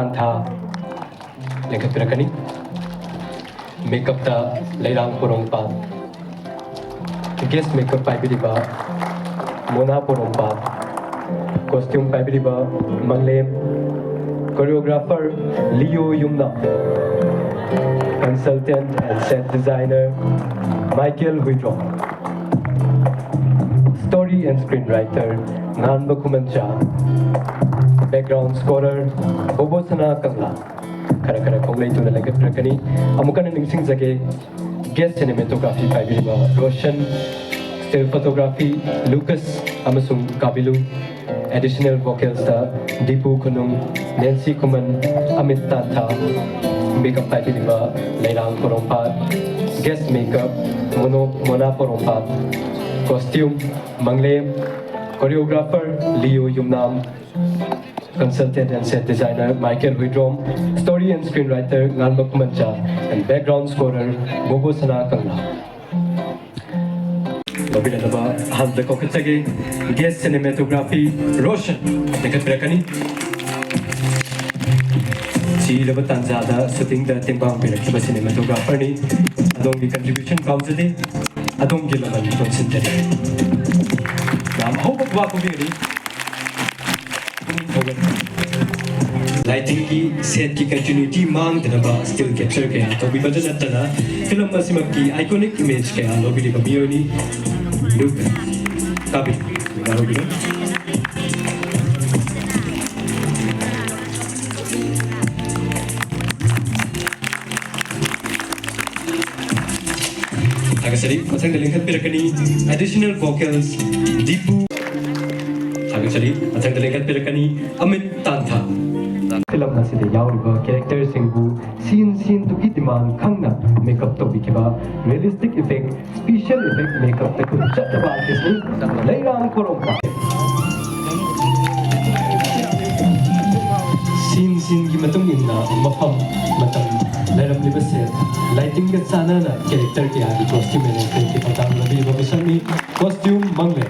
Antha Lekatrakani Makeup the Lairang Porompa Guest makeup Pibiriba Mona Porompa Costume Pibiriba Manglem Choreographer Leo Yumna Consultant and set designer Michael Huidron Story and screenwriter Nan Bakumancha Background scorer Bobosana Kangla Karakara Konglay to the Legat Rakani Amukan and Sing Zage Guest cinematography by Roshan Still photography Lucas Amasung Kabilu Additional vocals Deepu Kunung Nancy Kuman Amit Tata Makeup by Lairang Porompat Guest makeup Mona Porompat Costume Manglem Choreographer Leo Yumnam Consultant and set designer Michael Huidrom, story and screenwriter Ngalmak Mancha, and background scorer Bobo Sana Kangla. Lobinadaba Hamza Kokachage, guest cinematography Roshan Nekatrakani. Chi Labatanzada, shooting the Timbang Pirakaba cinematographer ni Adongi contribution Kamzade, Adongi Laman concentrate. Nam Hope of Wakubiri. Lighting की set की continuity मांग दनबा still capture किया तो भी बदल जाता ना film में सिमक की iconic image किया लोग भी कभी होनी look काबी बारो भी अगर सरी पसंद लिंक पे रखनी additional vocals Deepu अगर सरी पसंद लिंक पे रखनी Amit तांथा film aside yauriba characters singbu scene tuki demand khangna makeup to bikiba realistic effect special effect makeup ta kun chataba artist lairang porompa scene ki matung inna mafam matam lairam libase lighting ga sana na character ki agi costume management ki patam labi babasani costume mangle